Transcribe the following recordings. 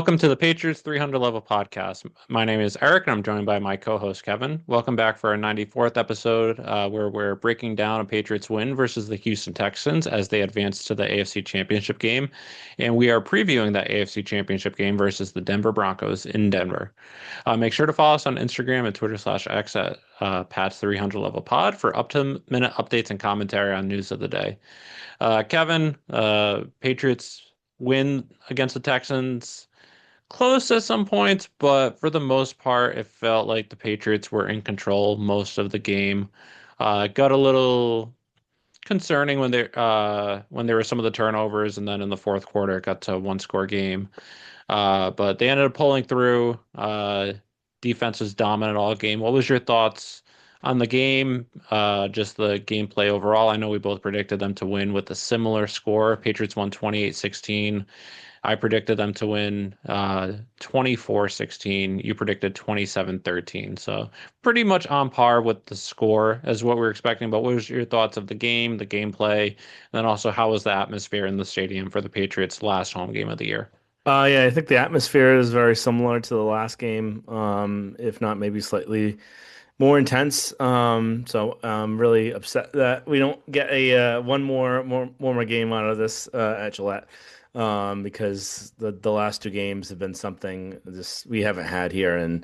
Welcome to the Patriots 300 Level Podcast. My name is Eric, and I'm joined by my co-host Kevin. Welcome back for our 94th episode, where we're breaking down a Patriots win versus the Houston Texans as they advance to the AFC Championship game, and we are previewing that AFC Championship game versus the Denver Broncos in Denver. Make sure to follow us on Instagram and Twitter/X at Pats 300 Level Pod for up-to-minute updates and commentary on news of the day. Kevin, Patriots win against the Texans. Close at some points, but for the most part, it felt like the Patriots were in control most of the game. Got a little concerning when there were some of the turnovers, and then in the fourth quarter, it got to a one-score game. But they ended up pulling through. Defense was dominant all game. What was your thoughts on the game? Just the gameplay overall. I know we both predicted them to win with a similar score. Patriots won 28-16. I predicted them to win 24-16. You predicted 27-13. So pretty much on par with the score as what we were expecting. But what was your thoughts of the game, the gameplay, and then also how was the atmosphere in the stadium for the Patriots' last home game of the year? Yeah, I think the atmosphere is very similar to the last game, if not maybe slightly more intense. So I'm really upset that we don't get a one more game out of this at Gillette, because the last two games have been something this we haven't had here, and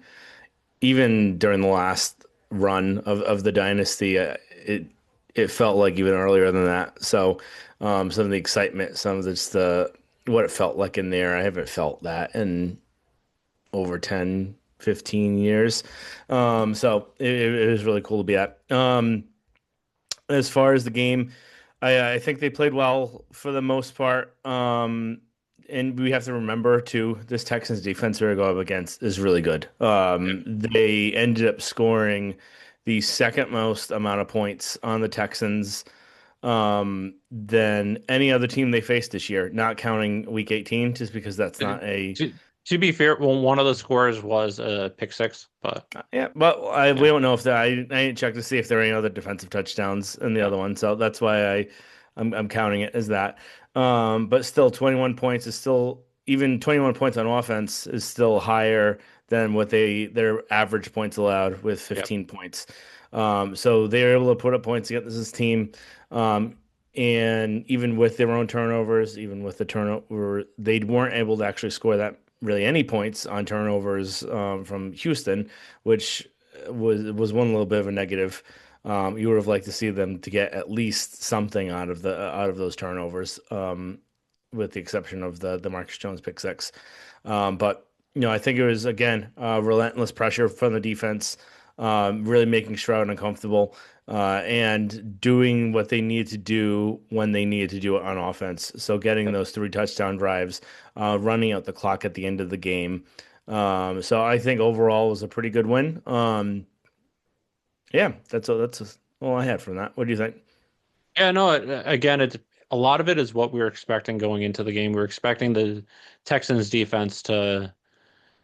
even during the last run of the dynasty, it felt like even earlier than that. So some of the excitement, some of just the what it felt like in there, I haven't felt that in over 10, 15 years. So it was really cool to be at. As far as the game, I think they played well for the most part. And we have to remember too, this Texans defense we're going up against is really good. They ended up scoring the second most amount of points on the Texans than any other team they faced this year, not counting Week 18, just because that's To, not a to be fair, well, one of the scores was a pick six, but yeah. But we yeah, don't know if that. I didn't check to see if there are any other defensive touchdowns in the yeah. other one, so that's why I'm counting it as that. But still, 21 points is still even 21 points on offense is still higher than what their average points allowed with Yep. 15 points. So they're able to put up points against this team. Um, and even with their own turnovers, even with the turnover, they weren't able to actually score that really any points on turnovers from Houston, which was one little bit of a negative. You would have liked to see them to get at least something out of those turnovers, with the exception of the Marcus Jones pick six. But I think it was again relentless pressure from the defense, really making Stroud uncomfortable, and doing what they needed to do when they needed to do it on offense. So getting those three touchdown drives, running out the clock at the end of the game. So I think overall it was a pretty good win. Yeah, that's all I had from that. What do you think? Yeah, no, again, it's a lot of it is what we were expecting going into the game. We were expecting the Texans defense to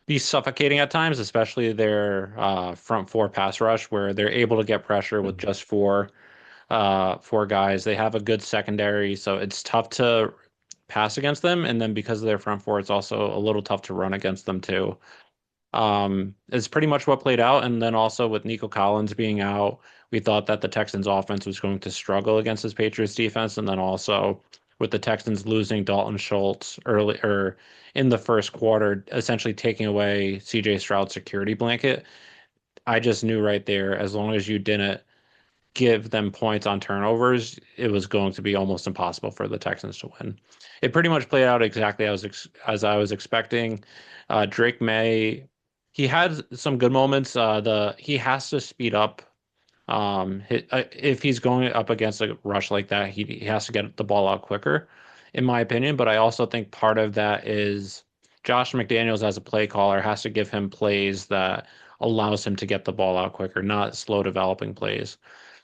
be suffocating at times, especially their front four pass rush, where they're able to get pressure with just four guys. They have a good secondary, so it's tough to pass against them. And then because of their front four, it's also a little tough to run against them too. It's pretty much what played out. And then also with Nico Collins being out, we thought that the Texans offense was going to struggle against this Patriots defense. And then also with the Texans losing Dalton Schultz early or in the first quarter, essentially taking away CJ Stroud's security blanket. I just knew right there, as long as you didn't give them points on turnovers, it was going to be almost impossible for the Texans to win. It pretty much played out exactly as I was expecting. Drake Maye, he had some good moments. The he has to speed up. If he's going up against a rush like that, he has to get the ball out quicker, in my opinion. But I also think part of that is Josh McDaniels as a play caller has to give him plays that allows him to get the ball out quicker, not slow developing plays.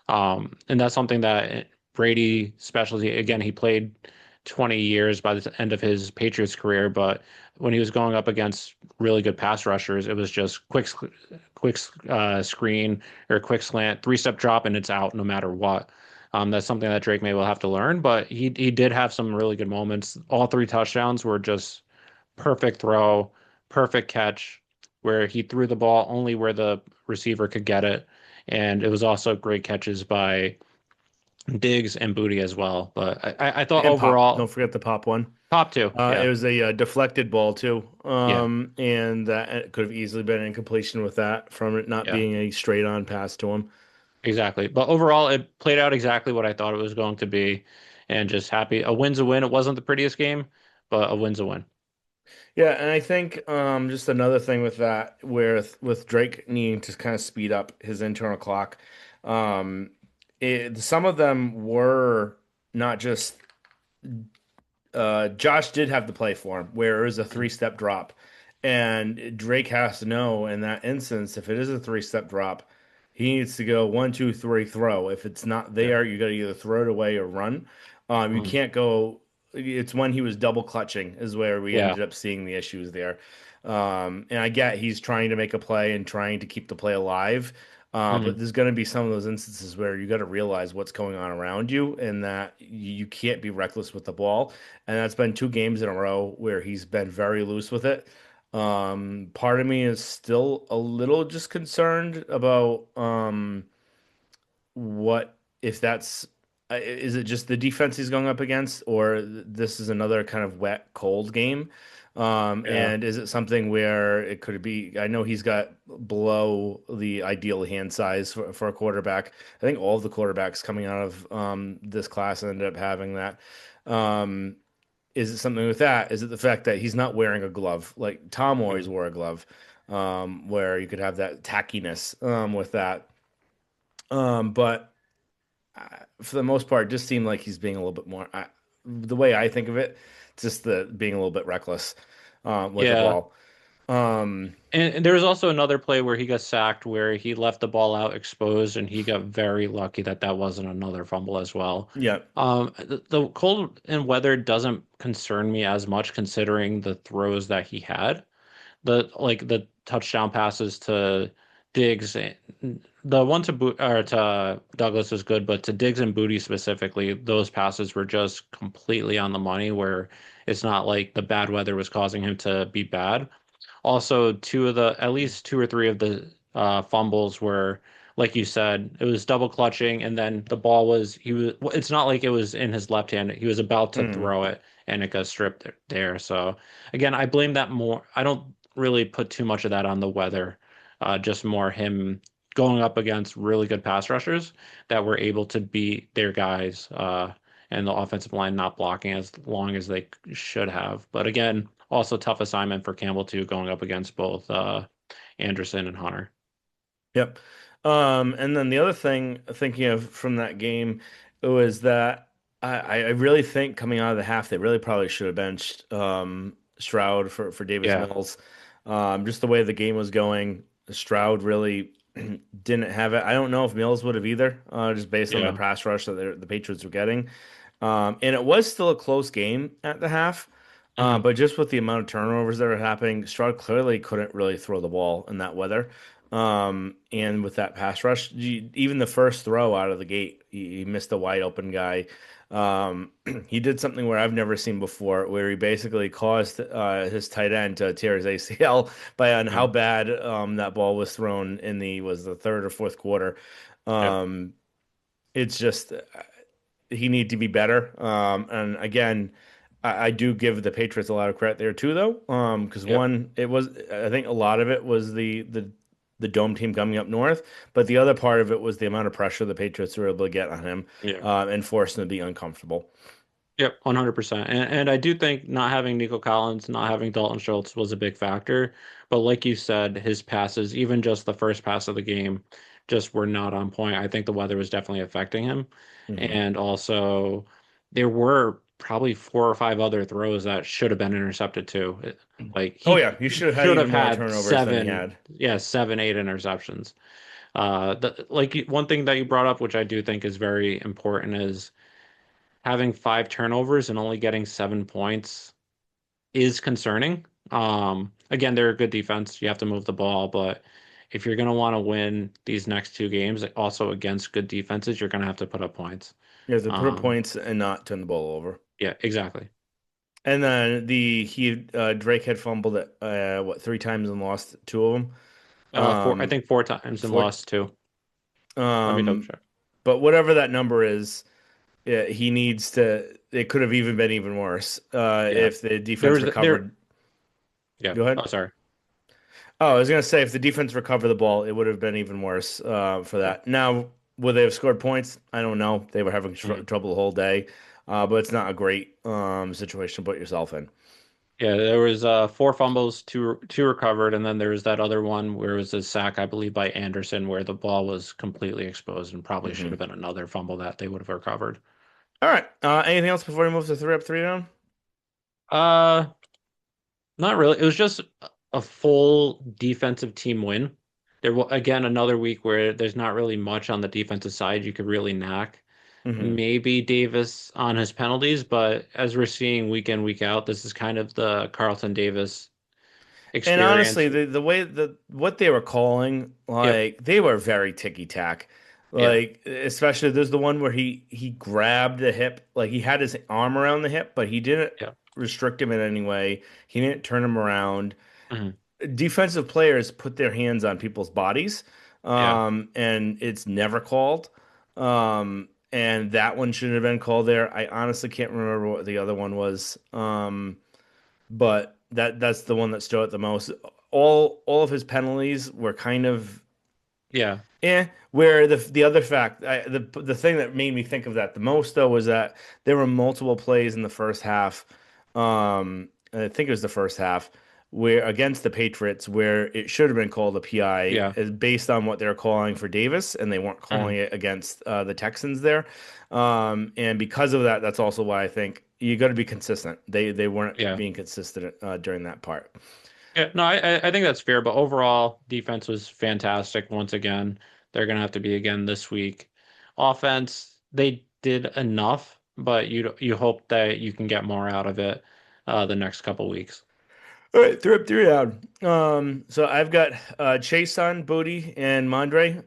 And that's something that Brady specialty, again, he played 20 years by the end of his Patriots career, but when he was going up against really good pass rushers, it was just quick screen or quick slant, three-step drop, and it's out no matter what. That's something that Drake May will have to learn, but he did have some really good moments. All three touchdowns were just perfect throw. perfect catch where he threw the ball only where the receiver could get it. And it was also great catches by Diggs and Booty as well. But I thought And Pop. Don't overall, forget the Pop one. top two. It Yeah. was a deflected ball too, Yeah. and that it could have easily been incompletion with that from it not Yeah. being a straight on pass to him. Exactly. But overall, it played out exactly what I thought it was going to be. And just happy. A win's a win. It wasn't the prettiest game, but a win's a win. Yeah, and I think just another thing with that, where with Drake needing to kind of speed up his internal clock, um, some of them were not just Josh did have the play for him where it was a three-step drop. And Drake has to know in that instance, if it is a three-step drop, he needs to go one, two, three, throw. If it's not Yeah. there, you got to either throw it away or run. You Mhm. can't go. It's when he was double clutching is where we Yeah. ended up seeing the issues there. And I get he's trying to make a play and trying to keep the play alive. But Mhm. there's going to be some of those instances where you got to realize what's going on around you and that you can't be reckless with the ball. And that's been two games in a row where he's been very loose with it. Part of me is still a little just concerned about what if that's is it just the defense he's going up against, or this is another kind of wet, cold game? Yeah. And is it something where it could be? I know he's got below the ideal hand size for a quarterback. I think all of the quarterbacks coming out of this class ended up having that. Um, is it something with that? Is it the fact that he's not wearing a glove? Like Tom always Mhm. wore a glove, where you could have that tackiness with that. But for the most part, it just seemed like he's being a little bit more. The way I think of it, just the being a little bit reckless with the Yeah. ball. Um, And there was also another play where he got sacked where he left the ball out exposed and he got very lucky that that wasn't another fumble as well. yeah. The cold and weather doesn't concern me as much considering the throws that he had. The touchdown passes to Diggs, the one to Boot or to Douglas was good, but to Diggs and Booty specifically, those passes were just completely on the money where it's not like the bad weather was causing him to be bad. Also, at least two or three of the fumbles were, like you said, it was double clutching, and then it's not like it was in his left hand. He was about to Mm. throw it, and it got stripped there. So, again, I blame that more. I don't really put too much of that on the weather, just more him going up against really good pass rushers that were able to beat their guys, and the offensive line not blocking as long as they should have. But again, also tough assignment for Campbell too, going up against both Anderson and Hunter. Yep. And then the other thing, thinking of from that game, was that I really think coming out of the half, they really probably should have benched Stroud for Davis Yeah. Mills. Just the way the game was going, Stroud really didn't have it. I don't know if Mills would have either, just based on the Yeah. pass rush that the Patriots were getting. And it was still a close game at the half. Hmm. But just with the amount of turnovers that were happening, Stroud clearly couldn't really throw the ball in that weather. And with that pass rush, even the first throw out of the gate, he missed a wide open guy. Um, he did something where I've never seen before, where he basically caused his tight end to tear his ACL by on Yeah. how bad that ball was thrown in the third or fourth quarter. Yep. Um, it's just he need to be better. And again, I do give the Patriots a lot of credit there too, though. Because Yep. one, it was I think a lot of it was the dome team coming up north, but the other part of it was the amount of pressure the Patriots were able to get on him Yeah. and force him to be uncomfortable. Yep. 100%. And I do think not having Nico Collins, not having Dalton Schultz was a big factor. But like you said, his passes, even just the first pass of the game, just were not on point. I think the weather was definitely affecting him. Hmm. And also, there were probably four or five other throws that should have been intercepted too. Like Oh he yeah, you should have had should even have more had turnovers than he had. seven, eight interceptions. One thing that you brought up, which I do think is very important, is having five turnovers and only getting 7 points is concerning. Again, they're a good defense. You have to move the ball, but if you're going to want to win these next two games, also against good defenses, you're going to have to put up points. You have to put up Um, points and not turn the ball over. yeah, exactly. And then Drake had fumbled it what, three times and lost two of them. I think four times and Four. lost two. Let me double Um, check. but whatever that number is, yeah, he needs to. It could have even been even worse Yeah, if the there defense was there. recovered. Yeah. Go ahead. Oh, sorry. Oh, I was gonna say if the defense recovered the ball, it would have been even worse for Yeah. that. Now, would they have scored points? I don't know. They were having Mhm. trouble the whole day, but it's not a great situation to put yourself in. Yeah, there was four fumbles, two recovered, and then there was that other one where it was a sack, I believe, by Anderson, where the ball was completely exposed and probably should Hmm. have been another fumble that they would have recovered. All right. Anything else before we move to three up, three down? Uh, Not really. It was just a full defensive team win. There was again another week where there's not really much on the defensive side you could really knack. Hmm. Maybe Davis on his penalties, but as we're seeing week in, week out, this is kind of the Carlton Davis And honestly, experience. the way the what they were calling, Yep. like they were very ticky tack. Yeah. Like especially there's the one where he grabbed the hip, like he had his arm around the hip, but he didn't Yeah. restrict him in any way. He didn't turn him around. Hmm. Defensive players put their hands on people's bodies, Yeah. and it's never called. And that one shouldn't have been called there. I honestly can't remember what the other one was. But that's the one that stood out the most. All of his penalties were kind of Yeah. where the other fact, the thing that made me think of that the most though was that there were multiple plays in the first half. I think it was the first half where against the Patriots where it should have been called a PI Yeah. is based on what they're calling for Davis, and they weren't calling Hmm. it against the Texans there. And because of that, that's also why I think you got to be consistent. They weren't Yeah. being consistent during that part. Yeah, no, I think that's fair, but overall, defense was fantastic once again. They're gonna have to be again this week. Offense, they did enough, but you hope that you can get more out of it the next couple weeks. All right, three up, three down. So I've got Chase on Booty and Mondre.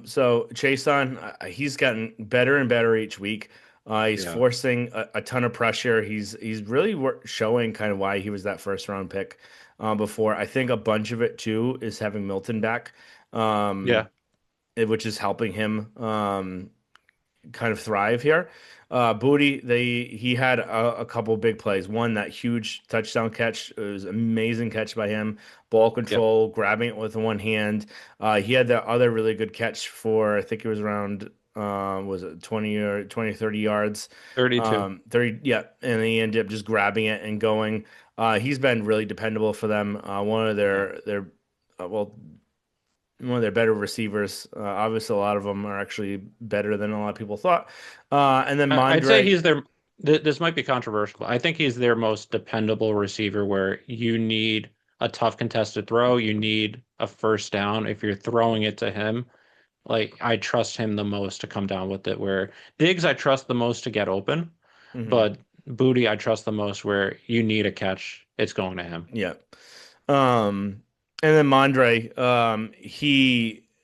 So Chase on, he's gotten better and better each week. He's Yeah. forcing a ton of pressure. He's really showing kind of why he was that first round pick before. I think a bunch of it too is having Milton back, Yeah. which is helping him. Kind of thrive here. Booty, he had a couple big plays. One, that huge touchdown catch. It was an amazing catch by him. Ball Yep. control, grabbing it with one hand. He had that other really good catch for, I think it was around, was it 20 or 20, 30 yards? 32. 30, yeah. And he ended up just grabbing it and going. He's been really dependable for them. One of Yeah. well, one of their better receivers. Obviously, a lot of them are actually better than a lot of people thought. And then I'd say Mondre, he's their this might be controversial. I think he's their most dependable receiver where you need a tough contested throw, you need a first down. If you're throwing it to him, like I trust him the most to come down with it. Where Diggs, I trust the most to get open, mhm, but Booty, I trust the most where you need a catch, it's going to him. yeah. Um, and then Mondre,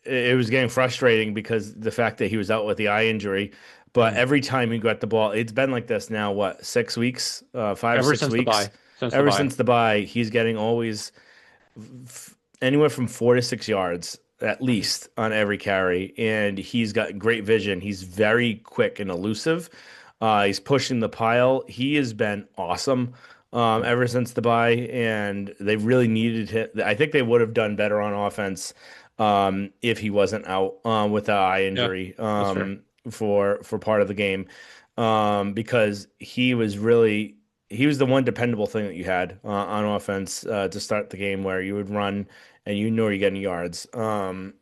it was getting frustrating because the fact that he was out with the eye injury. But Mhm. every time he got the ball, it's been like this now, what, 6 weeks, five, Ever six since the weeks? bye, since the Ever bye. since the bye, he's getting always anywhere from 4 to 6 yards at Mhm. least on every carry, and he's got great vision. He's very quick and elusive. He's pushing the pile. He has been awesome ever since the bye, and they really needed him. I think they would have done better on offense if he wasn't out with the eye Yeah, injury that's fair. for part of the game because he was the one dependable thing that you had on offense to start the game where you would run and you know you're getting yards. And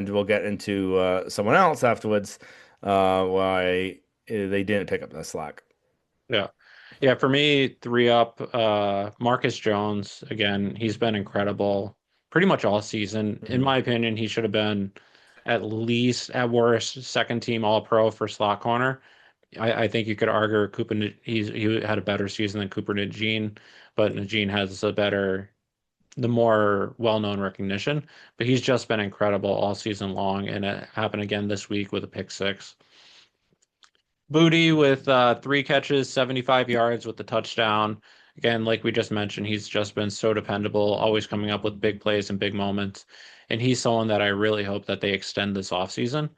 we'll get into someone else afterwards why they didn't pick up that slack. Yeah. Yeah, for me, three up, Marcus Jones, again, he's been incredible pretty much all season. In Mhm. my opinion, he should have been at least at worst second team all pro for slot corner. I think you could argue he had a better season than Cooper Najeen, but Najeen has the more well-known recognition. But he's just been incredible all season long, and it happened again this week with a pick six. Booty with 3 catches, 75 yards with the touchdown. Again, like we just mentioned, he's just been so dependable, always coming up with big plays and big moments. And he's someone that I really hope that they extend this offseason,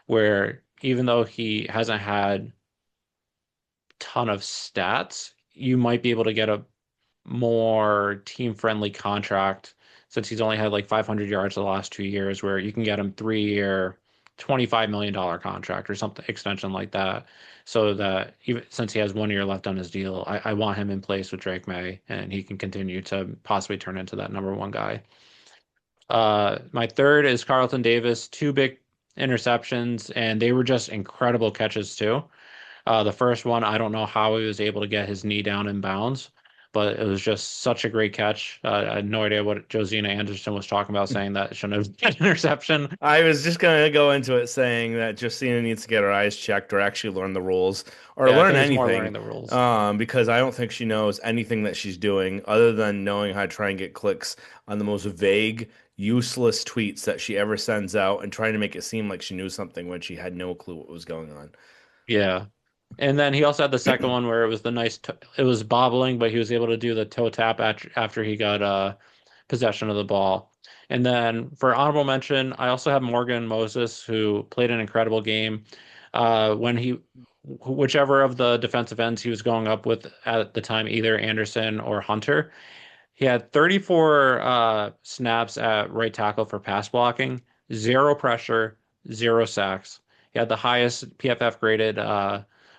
where even though he hasn't had ton of stats, you might be able to get a more team-friendly contract since he's only had like 500 yards the last 2 years, where you can get him 3 year, $25 million contract or something extension like that. So that even since he has 1 year left on his deal, I want him in place with Drake Maye and he can continue to possibly turn into that number one guy. My third is Carlton Davis, 2 big interceptions, and they were just incredible catches too. The first one, I don't know how he was able to get his knee down in bounds, but it was just such a great catch. I had no idea what Josina Anderson was talking about, saying that it shouldn't have been an interception. I was just gonna go into it saying that Justina needs to get her eyes checked or actually learn the rules or Yeah, I learn think it's more anything, learning the rules. because I don't think she knows anything that she's doing other than knowing how to try and get clicks on the most vague, useless tweets that she ever sends out and trying to make it seem like she knew something when she had no clue what was going on. Yeah. And then he also had the second one where it was the nice, it was bobbling, but he was able to do the toe tap after he got possession of the ball. And then for honorable mention, I also have Morgan Moses, who played an incredible game. When whichever of the defensive ends he was going up with at the time, either Anderson or Hunter, he had 34 snaps at right tackle for pass blocking, zero pressure, zero sacks. He had the highest PFF graded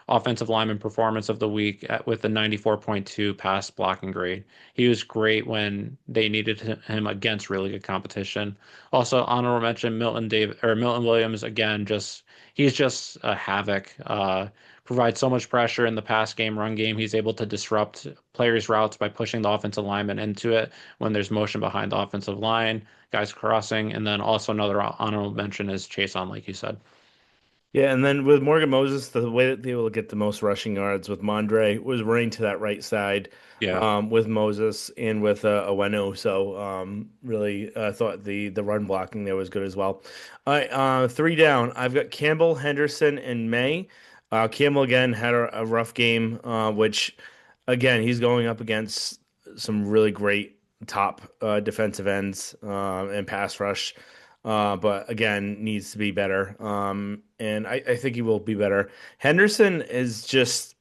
offensive lineman performance of the week with a 94.2 pass blocking grade. He was great when they needed him against really good competition. Also, honorable mention Milton Williams again. Just he's just a havoc. Provides so much pressure in the pass game, run game. He's able to disrupt players' routes by pushing the offensive lineman into it when there's motion behind the offensive line, guys crossing, and then also another honorable mention is Chase on, like you said. Yeah, and then with Morgan Moses, the way that they will get the most rushing yards with Mondre was running to that right side, Yeah. with Moses and with Owenu. So really, I thought the run blocking there was good as well. All right, three down. I've got Campbell, Henderson, and May. Campbell again had a rough game, which again he's going up against some really great top defensive ends and pass rush. But again, needs to be better. And I think he will be better. Henderson is just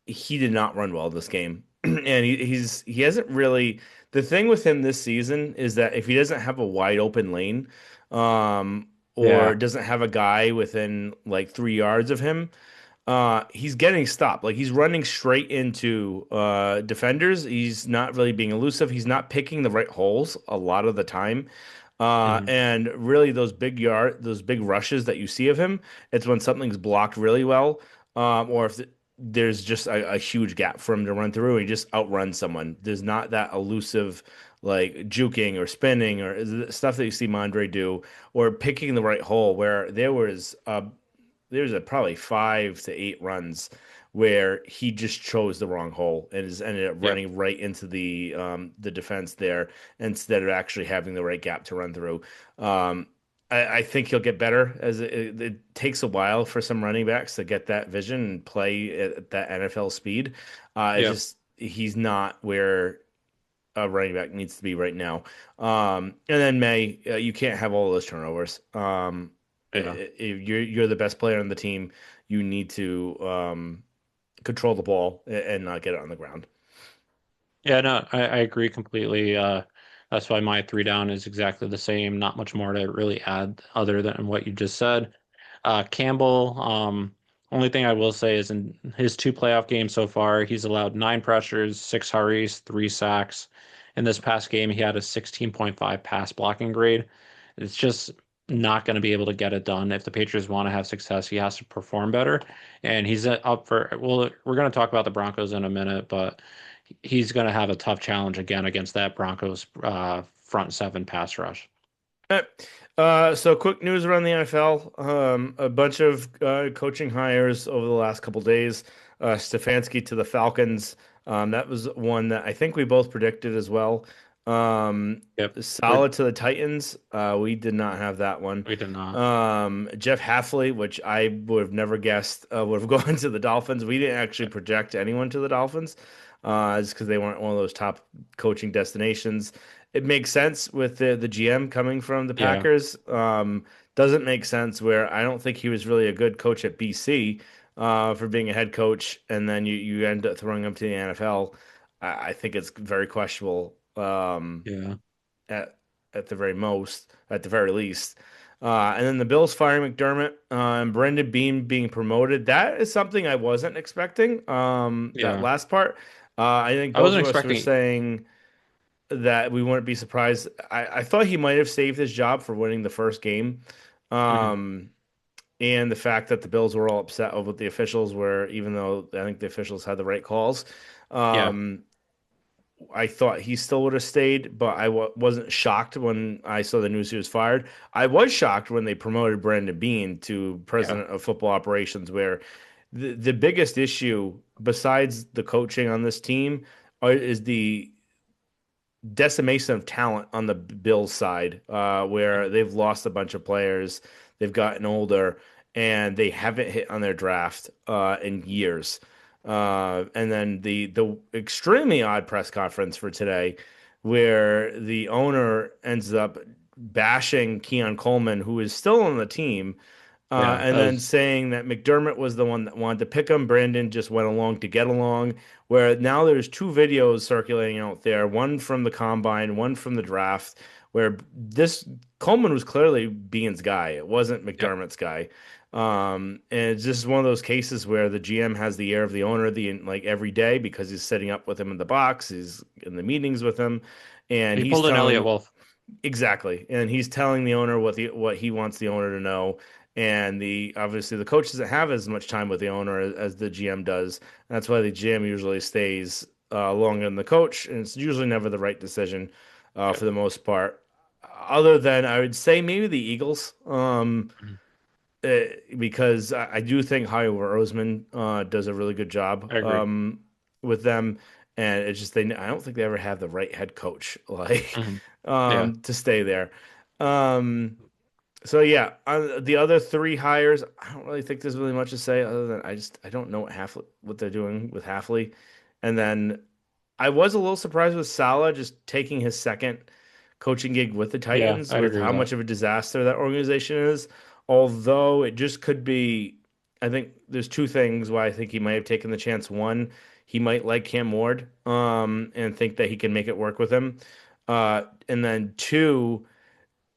he did not run well this game, and he hasn't really. The thing with him this season is that if he doesn't have a wide open lane, or Yeah. doesn't have a guy within like 3 yards of him, he's getting stopped. Like he's running straight into defenders. He's not really being elusive. He's not picking the right holes a lot of the time. Mhm. And really those big rushes that you see of him, it's when something's blocked really well, or if there's just a huge gap for him to run through. He just outruns someone. There's not that elusive like juking or spinning or stuff that you see Mondre do, or picking the right hole. Where there's a probably 5 to 8 runs where he just chose the wrong hole and has ended up Yep. running right into the defense there instead of actually having the right gap to run through. Um, I think he'll get better as it takes a while for some running backs to get that vision and play at that NFL speed. Yep. He's not where a running back needs to be right now. And then May, you can't have all those turnovers. Yeah. If you're the best player on the team, you need to control the ball and not get it on the ground. Yeah, no, I agree completely. That's why my three down is exactly the same. Not much more to really add other than what you just said. Campbell, only thing I will say is in his 2 playoff games so far, he's allowed 9 pressures, 6 hurries, 3 sacks. In this past game, he had a 16.5 pass blocking grade. It's just not going to be able to get it done. If the Patriots want to have success, he has to perform better. And he's up for, well, we're going to talk about the Broncos in a minute, but he's going to have a tough challenge again against that Broncos front seven pass rush. Uh, so quick news around the NFL. A bunch of coaching hires over the last couple days. Stefanski to the Falcons. That was one that I think we both predicted as well. Um, Yep. We're, Solid to the Titans. We did not have that one. we did not. Jeff Hafley, which I would have never guessed would have gone to the Dolphins. We didn't actually project anyone to the Dolphins, just because they weren't one of those top coaching destinations. It makes sense with the GM coming from the Yeah. Packers. Doesn't make sense where I don't think he was really a good coach at BC for being a head coach, and then you end up throwing him to the NFL. I think it's very questionable. Yeah. At at the very least. And then the Bills firing McDermott and Brendan Bean being promoted. That is something I wasn't expecting. That Yeah. last part. I think I both wasn't of us were expecting. saying that we wouldn't be surprised. I thought he might have saved his job for winning the first game. Mhm. Um, and the fact that the Bills were all upset with the officials were, even though I think the officials had the right calls. Yeah. Um, I thought he still would have stayed, but I wasn't shocked when I saw the news he was fired. I was shocked when they promoted Brandon Beane to Yeah. president of football operations, where the biggest issue, besides the coaching on this team, is the decimation of talent on the Bills side, where Mhm. they've lost a bunch of players, they've gotten older, and they haven't hit on their draft in years. And then the extremely odd press conference for today, where the owner ends up bashing Keon Coleman, who is still on the team, Yeah. and That then was. saying that McDermott was the one that wanted to pick him. Brandon just went along to get along. Where now there's two videos circulating out there, one from the combine, one from the draft, where this Coleman was clearly Bean's guy. It wasn't Yep. McDermott's guy. And it's just one of those cases where the GM has the ear of the owner the like every day because he's sitting up with him in the box, he's in the meetings with him, and He he's pulled an Elliott telling Wolf. exactly, and he's telling the owner what he wants the owner to know. And the obviously the coach doesn't have as much time with the owner as the GM does. And that's why the GM usually stays longer than the coach, and it's usually never the right decision Yep. for the most part. Other than I would say maybe the Eagles, Mhm. because I do think Howard Roseman does a really good job I agree. with them, and it's just they I don't think they ever have the right head coach like Hmm. Yeah. to stay there. Um, so yeah, on the other three hires, I don't really think there's really much to say other than I don't know what they're doing with Halfley, and then I was a little surprised with Salah just taking his second coaching gig with the Yeah. Titans I'd with agree how with that. much of a disaster that organization is. Although it just could be, I think there's two things why I think he might have taken the chance. One, he might like Cam Ward, and think that he can make it work with him. And then two,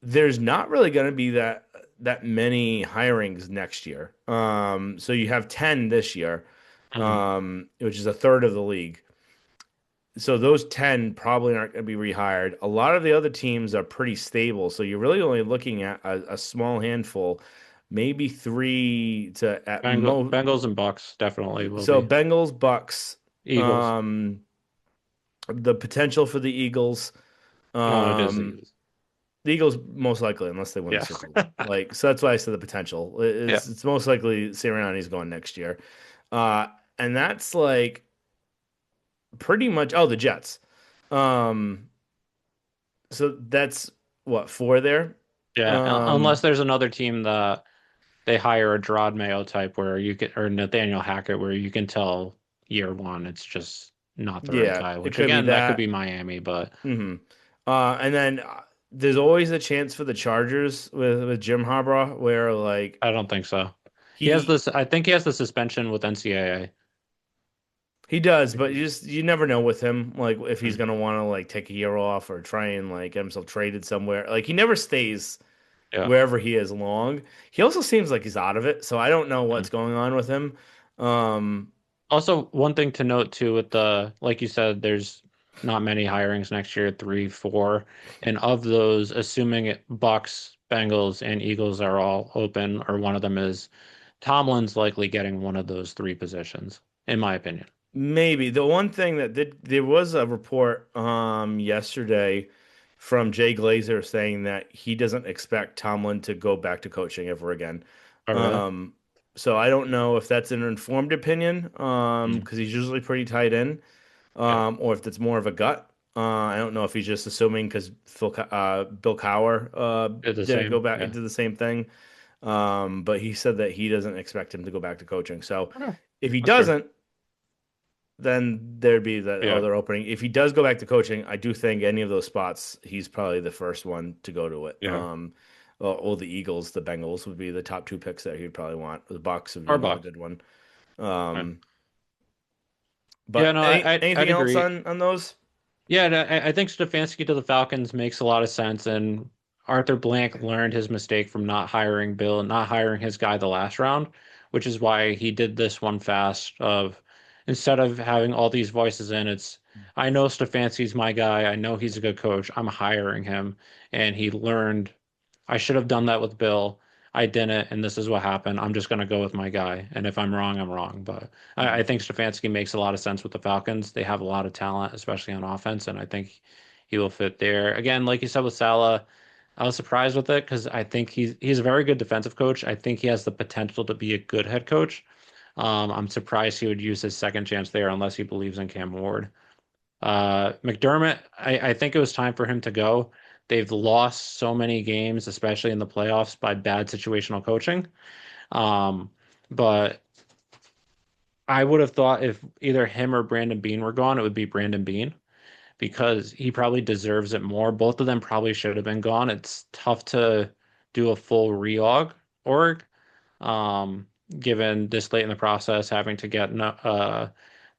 there's not really going to be that many hirings next year. So you have 10 this year, Hmm. which is a third of the league. So those 10 probably aren't going to be rehired. A lot of the other teams are pretty stable. So you're really only looking at a small handful, maybe three to at most. Bengals and Bucks definitely will So be. Bengals, Bucks, Eagles. um, the potential for the Eagles. Oh, it is the Um, Eagles. the Eagles most likely, unless they win the Yeah. Super Bowl. Like, so that's why I said the potential. Yeah. It's most likely Sirianni's going next year. Uh, and that's like pretty much, oh, the Jets. Um, so that's what, four there? Yeah. Unless Um, there's another team that they hire a Drake Maye type where you can, or Nathaniel Hackett, where you can tell year one it's just not the right yeah, guy, it which could be again, that could that. be Miami, but hmm and then there's always a chance for the Chargers with Jim Harbaugh, where like I don't think so. He has he this, I think he has the suspension with NCAA. he does, Like but you never know with him, like if he's mm, gonna want to like take a year off or try and like get himself traded somewhere. Like he never stays yeah. wherever he is long. He also seems like he's out of it, so I don't know Mm. what's going on with him. Um, Also, one thing to note too with the, like you said, there's not many hirings next year, three, four. And of those, assuming Bucks, Bengals, and Eagles are all open, or one of them is, Tomlin's likely getting one of those three positions, in my opinion. Maybe the one thing that there was a report yesterday from Jay Glazer saying that he doesn't expect Tomlin to go back to coaching ever again. Oh, really? Um, so I don't know if that's an informed opinion Mm. because he's usually pretty tight in Yeah. or if it's more of a gut. I don't know if he's just assuming because Bill Cowher Did the didn't go same. back and Yeah. did the same thing. But he said that he doesn't expect him to go back to coaching. So Okay. if he That's fair. doesn't, then there'd be that Yeah. other opening. If he does go back to coaching, I do think any of those spots, he's probably the first one to go to it. Yeah. Or the Eagles, the Bengals would be the top two picks that he'd probably want. The Bucks would be Or another Bucks. good one. Right. Um, Yeah, but no, I'd anything else agree. on those? Yeah, no, I think Stefanski to the Falcons makes a lot of sense, and Arthur Blank learned his mistake from not hiring Bill and not hiring his guy the last round, which is why he did this one fast of instead of having all these voices in, it's I know Stefanski's my guy, I know he's a good coach, I'm hiring him, and he learned I should have done that with Bill. I didn't, and this is what happened. I'm just going to go with my guy. And if I'm wrong, I'm wrong. But I Mhm. think Stefanski makes a lot of sense with the Falcons. They have a lot of talent, especially on offense, and I think he will fit there. Again, like you said with Salah, I was surprised with it because I think he's a very good defensive coach. I think he has the potential to be a good head coach. I'm surprised he would use his second chance there unless he believes in Cam Ward. McDermott, I think it was time for him to go. They've lost so many games, especially in the playoffs, by bad situational coaching. Um, but I would have thought if either him or Brandon Bean were gone, it would be Brandon Bean because he probably deserves it more. Both of them probably should have been gone. It's tough to do a full org, um, given this late in the process, having to get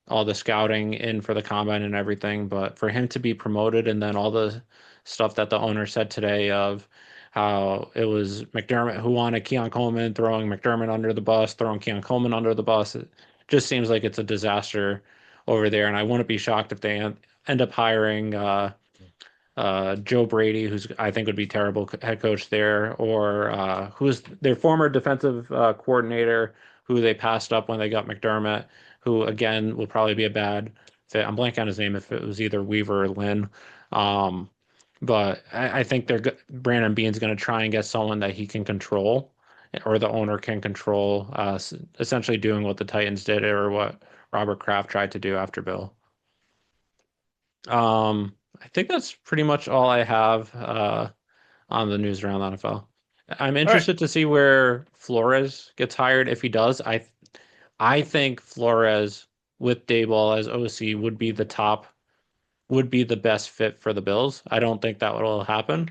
all the scouting in for the combine and everything. But for him to be promoted and then all the stuff that the owner said today of how it was McDermott who wanted Keon Coleman, throwing McDermott under the bus, throwing Keon Coleman under the bus, it just seems like it's a disaster over there. And I wouldn't be shocked if they end up hiring Joe Brady, who's I think would be terrible head coach there, or who's their former defensive coordinator, who they passed up when they got McDermott, who again will probably be a bad fit. I'm blanking on his name if it was either Weaver or Lynn. Um, but I think Brandon Beane's going to try and get someone that he can control, or the owner can control, essentially doing what the Titans did or what Robert Kraft tried to do after Bill. I think that's pretty much all I have on the news around the NFL. I'm All right. interested to see where Flores gets hired. If he does, I think Flores with Dayball as OC would be the best fit for the Bills. I don't think that will happen.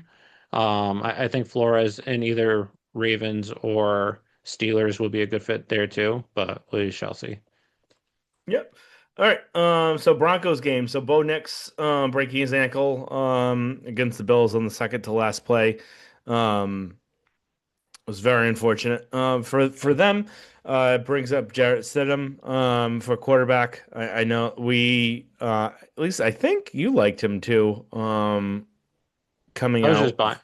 I think Flores in either Ravens or Steelers would be a good fit there too, but we shall see. Yep. All right. So Broncos game. So Bo Nix breaking his ankle against the Bills on the second to last play. Was very unfortunate. For them, it brings up Jarrett Stidham for quarterback. I know we at least I think you liked him too. Coming I was just out. buying.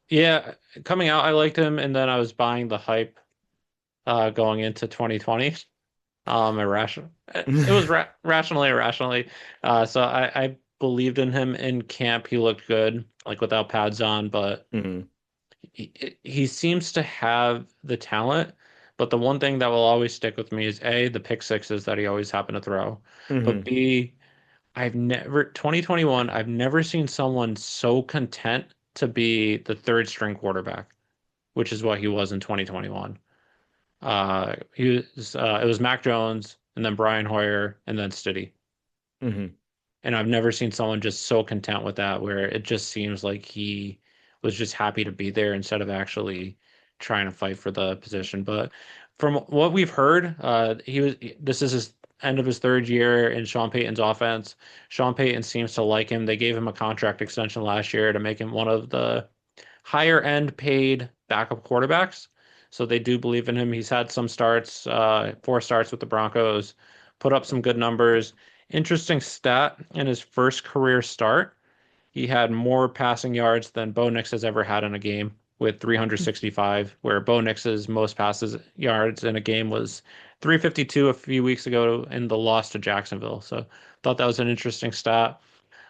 Yeah, coming out, I liked him, and then I was buying the hype going into 2020. Irrational. It was rationally irrationally. So I believed in him in camp. He looked good, like without pads on, but hmm he seems to have the talent. But the one thing that will always stick with me is A, the pick sixes that he always happened to throw. But hmm B, 2021, I've never seen someone so content to be the third string quarterback, which is what he was in 2021. It was Mac Jones and then Brian Hoyer and then Stiddy. hmm And I've never seen someone just so content with that, where it just seems like he was just happy to be there instead of actually trying to fight for the position. But from what we've heard, this is his end of his third year in Sean Payton's offense. Sean Payton seems to like him. They gave him a contract extension last year to make him one of the higher end paid backup quarterbacks. So they do believe in him. He's had some starts, four starts with the Broncos, put up some good numbers. Interesting stat in his first career start, he had more passing yards than Bo Nix has ever had in a game with 365, where Bo Nix's most passes yards in a game was 352 a few weeks ago in the loss to Jacksonville. So thought that was an interesting stat.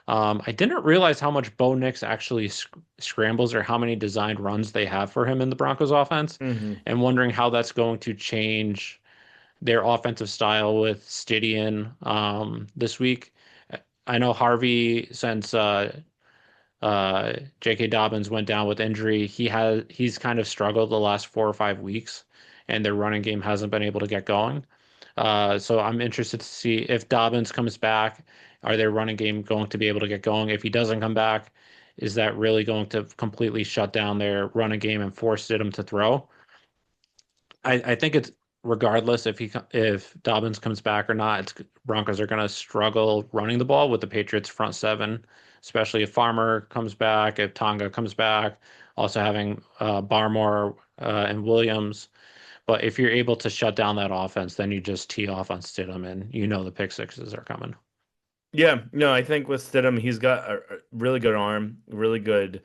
I didn't realize how much Bo Nix actually scrambles or how many designed runs they have for him in the Broncos offense, hmm and wondering how that's going to change their offensive style with Stidian this week. I know Harvey, since J.K. Dobbins went down with injury, he's kind of struggled the last 4 or 5 weeks, and their running game hasn't been able to get going. So I'm interested to see if Dobbins comes back, are their running game going to be able to get going? If he doesn't come back, is that really going to completely shut down their running game and force Stidham to throw? I think it's regardless if Dobbins comes back or not, it's Broncos are going to struggle running the ball with the Patriots front seven, especially if Farmer comes back, if Tonga comes back, also having Barmore and Williams. But if you're able to shut down that offense, then you just tee off on Stidham, and you know the pick sixes are coming. Yeah, no, I think with Stidham, he's got a really good arm, really good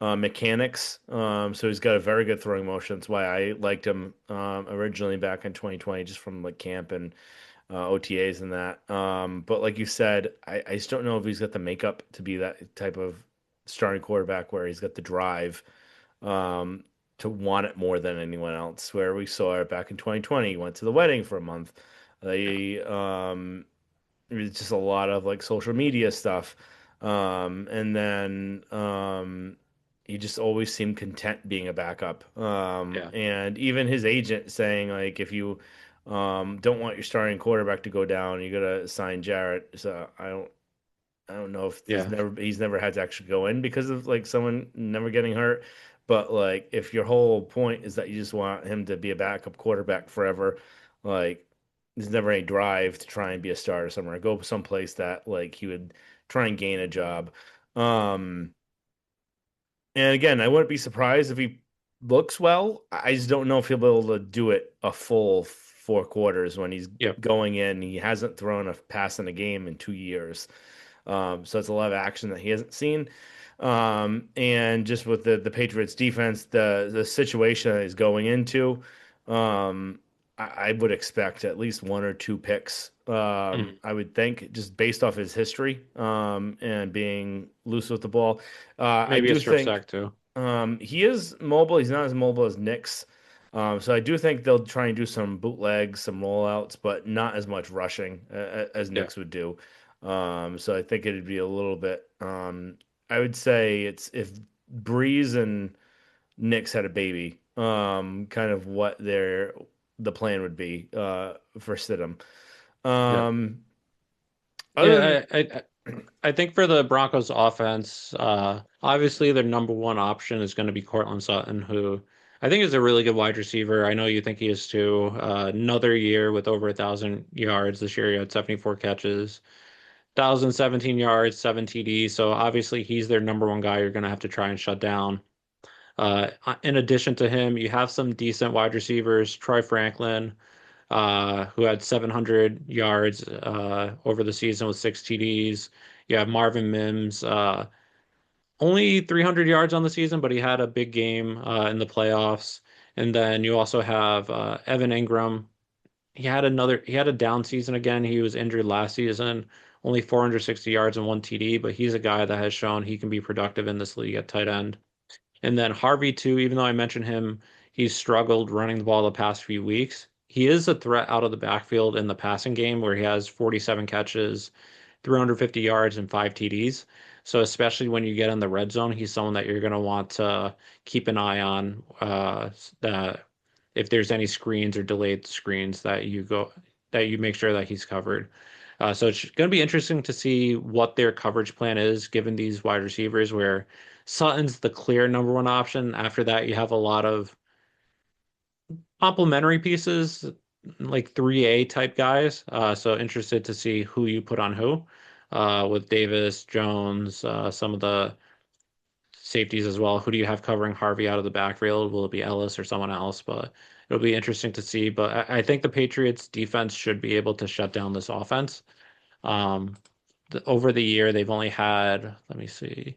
mechanics. So he's got a very good throwing motion. That's why I liked him originally back in 2020, just from like camp and OTAs and that. But like you said, I just don't know if he's got the makeup to be that type of starting quarterback where he's got the drive um, to want it more than anyone else. Where we saw it back in 2020, he went to the wedding for a month. They it's just a lot of like social media stuff. And then he just always seemed content being a backup. Yeah, And even his agent saying like if you don't want your starting quarterback to go down, you gotta sign Jarrett. So I don't know if yeah, he's never had to actually go in because of like someone never getting hurt. But like if your whole point is that you just want him to be a backup quarterback forever, like there's never any drive to try and be a starter somewhere. Go someplace that like he would try and gain a job. Um and again, I wouldn't be surprised if he looks well. I just don't know if he'll be able to do it a full 4 quarters when he's yep. going in. He hasn't thrown a pass in a game in 2 years. So it's a lot of action that he hasn't seen. And just with the Patriots defense, the situation that he's going into, um, I would expect at least 1 or 2 picks. Mhm. I would think just based off his history, and being loose with the ball. I Maybe a do strip think sack too. he is mobile. He's not as mobile as Knicks. So I do think they'll try and do some bootlegs, some rollouts, but not as much rushing as Yeah, Knicks would do. So I think it'd be a little bit. I would say it's if Breeze and Knicks had a baby, kind of what the plan would be for Stidham. yeah, Um, other than yeah. I think for the Broncos offense, obviously their number one option is going to be Cortland Sutton, who I think is a really good wide receiver. I know you think he is too. Another year with over 1,000 yards this year. He had 74 catches, 1,017 yards, 7 TDs. So obviously he's their number one guy you're going to have to try and shut down. In addition to him, you have some decent wide receivers, Troy Franklin, who had 700 yards over the season with 6 TDs. You have Marvin Mims, only 300 yards on the season, but he had a big game in the playoffs. And then you also have Evan Ingram. He had a down season again. He was injured last season, only 460 yards and 1 TD, but he's a guy that has shown he can be productive in this league at tight end. And then Harvey too, even though I mentioned him, he's struggled running the ball the past few weeks. He is a threat out of the backfield in the passing game where he has 47 catches, 350 yards, and 5 TDs. So especially when you get in the red zone, he's someone that you're going to want to keep an eye on. That if there's any screens or delayed screens that you make sure that he's covered. So it's going to be interesting to see what their coverage plan is given these wide receivers where Sutton's the clear number one option. After that, you have a lot of complementary pieces, like 3A type guys. So interested to see who you put on who, with Davis, Jones, some of the safeties as well. Who do you have covering Harvey out of the backfield? Will it be Ellis or someone else? But it'll be interesting to see. But I think the Patriots defense should be able to shut down this offense. Um, Over the year, they've only had, let me see,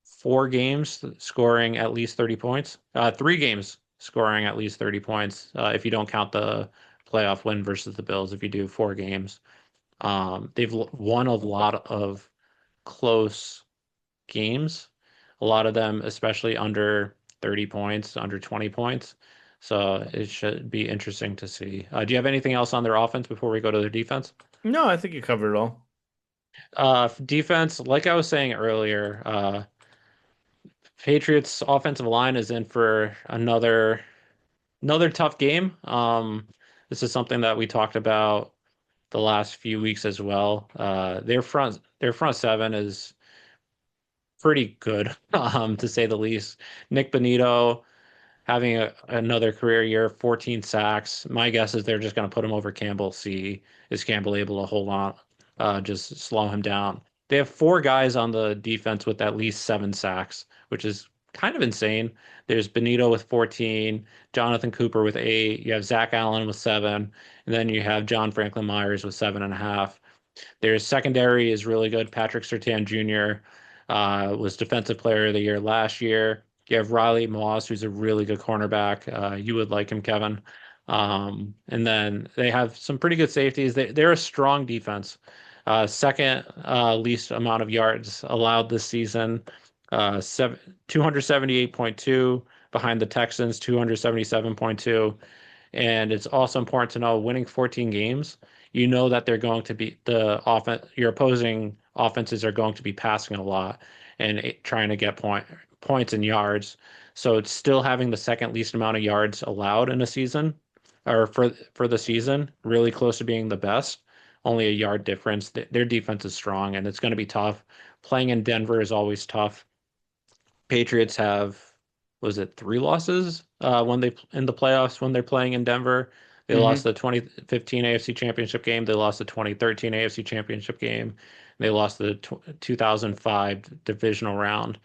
4 games scoring at least 30 points. 3 games scoring at least 30 points. If you don't count the playoff win versus the Bills, if you do 4 games, they've won a lot of close games. A lot of them, especially under 30 points, under 20 points. So it should be interesting to see. Do you have anything else on their offense before we go to their defense? no, I think you covered it all. Defense, like I was saying earlier, Patriots offensive line is in for another tough game. This is something that we talked about the last few weeks as well. Their front seven is pretty good, to say the least. Nick Bonito having another career year, 14 sacks. My guess is they're just going to put him over Campbell. See, is Campbell able to hold on, just slow him down? They have four guys on the defense with at least 7 sacks, which is kind of insane. There's Benito with 14, Jonathan Cooper with 8, you have Zach Allen with 7, and then you have John Franklin Myers with 7.5. Their secondary is really good. Patrick Surtain Jr. Was Defensive Player of the Year last year. You have Riley Moss, who's a really good cornerback. You would like him, Kevin. And then they have some pretty good safeties. They're a strong defense. Second least amount of yards allowed this season, 278.2 behind the Texans, 277.2. And it's also important to know winning 14 games, you know that they're going to be your opposing offenses are going to be passing a lot and trying to get points and yards. So it's still having the second least amount of yards allowed in a season or for the season, really close to being the best. Only a yard difference. Their defense is strong and it's going to be tough. Playing in Denver is always tough. Patriots have, was it 3 losses when they in the playoffs when they're playing in Denver? They lost Hmm. the 2015 AFC Championship game. They lost the 2013 AFC Championship game. They lost the 2005 divisional round.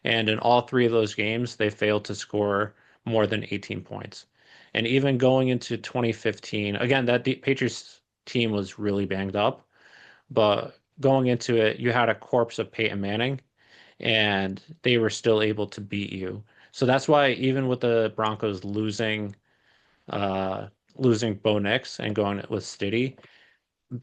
And in all three of those games, they failed to score more than 18 points. And even going into 2015, again, that Patriots team was really banged up, but going into it, you had a corpse of Peyton Manning and they were still able to beat you. So that's why even with the Broncos uh, losing Bo Nix and going with Stiddy,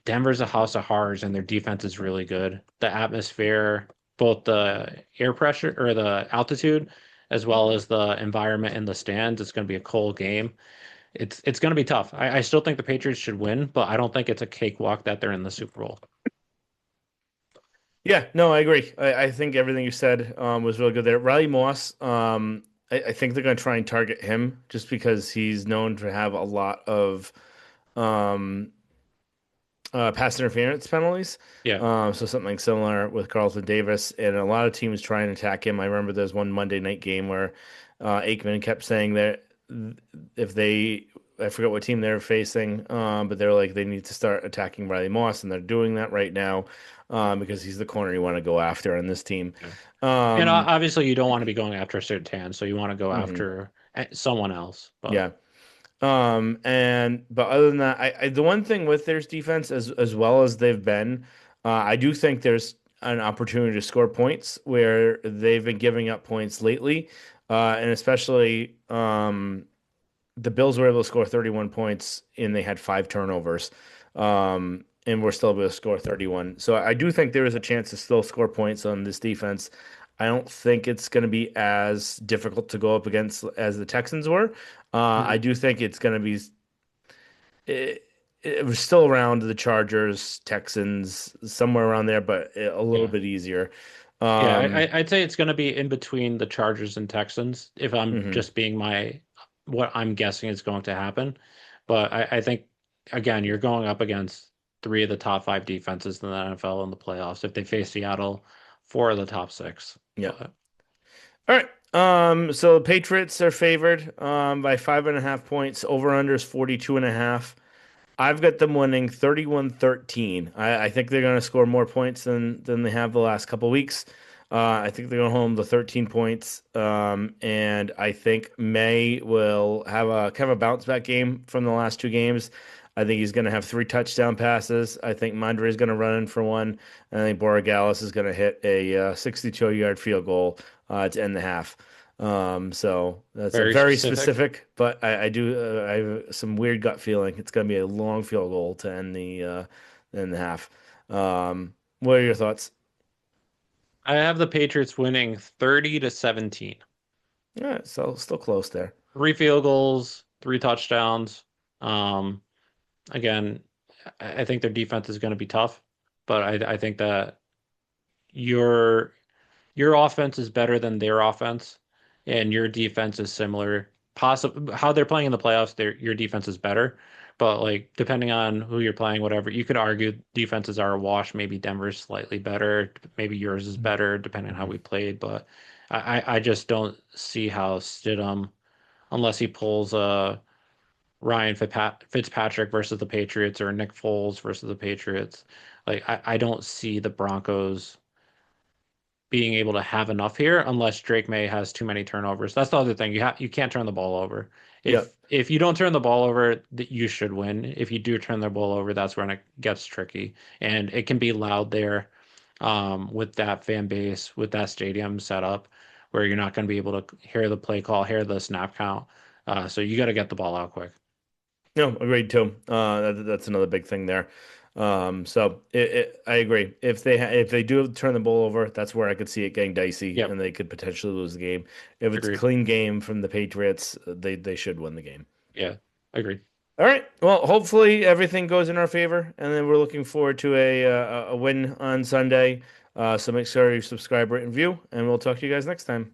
Denver's a house of horrors and their defense is really good. The atmosphere, both the air pressure or the altitude, as well as the environment in the stands, it's going to be a cold game. It's going to be tough. I still think the Patriots should win, but I don't think it's a cakewalk that they're in the Super Bowl. Yeah, no, I agree. I think everything you said was really good there. Riley Moss, I think they're going to try and target him just because he's known to have a lot of um, pass interference penalties. Yeah. So something similar with Carlton Davis, and a lot of teams try and attack him. I remember there's one Monday night game where Aikman kept saying that if they, I forget what team they're facing, but they're like they need to start attacking Riley Moss, and they're doing that right now because he's the corner you want to go after on this team. Yeah. And Um, obviously, you don't want to be going after Sertan, so you want to go mhm, after someone else. But yeah. And but other than that, the one thing with their defense as well as they've been, I do think there's an opportunity to score points where they've been giving up points lately, and especially the Bills were able to score 31 points and they had 5 turnovers, and we're still able to score 31. So I do think there is a chance to still score points on this defense. I don't think it's going to be as difficult to go up against as the Texans were. I Mhm. do think it's going to be it, it was still around the Chargers, Texans, somewhere around there, but a little Yeah, bit easier. yeah, Um, I'd say it's going to be in between the Chargers and Texans. If I'm mhm. just being what I'm guessing is going to happen, but I think again you're going up against three of the top five defenses in the NFL in the playoffs. If they face Seattle, four of the top six. Yeah. But All right. So the Patriots are favored by 5.5 points. Over under is 42.5. I've got them winning 31-13. I think they're going to score more points than they have the last couple weeks. I think they're going home the 13 points. And I think May will have a kind of a bounce back game from the last 2 games. I think he's going to have 3 touchdown passes. I think Mondre is going to run in for one. I think Borregales is going to hit a 62-yard field goal to end the half. So that's a very very specific. specific, but I have some weird gut feeling it's going to be a long field goal to end the half. What are your thoughts? I have the Patriots winning 30-17. Yeah, so still close there. Three field goals, three touchdowns. Again, I think their defense is going to be tough, but I think that your your offense is better than their offense, and your defense is similar. Possible how they're playing in the playoffs, your defense is better. But like depending on who you're playing, whatever, you could argue defenses are a wash. Maybe Denver's slightly better, maybe yours is better, depending on how Mhm. we played. But I just don't see how Stidham, unless he pulls a Fitzpatrick versus the Patriots or Nick Foles versus the Patriots, like I don't see the Broncos being able to have enough here unless Drake Maye has too many turnovers. That's the other thing. You can't turn the ball over. Yep. If you don't turn the ball over, you should win. If you do turn the ball over, that's when it gets tricky. And it can be loud there with that fan base, with that stadium set up where you're not going to be able to hear the play call, hear the snap count. So you got to get the ball out quick. No, agreed too. That's another big thing there. I agree. If they do turn the ball over, that's where I could see it getting dicey, Yep, and they could potentially lose the game. If it's a agreed. clean game from the Patriots, they should win the game. Yeah, agreed. All right. Well, hopefully everything goes in our favor, and then we're looking forward to a win on Sunday. So make sure you subscribe, rate, and view, and we'll talk to you guys next time.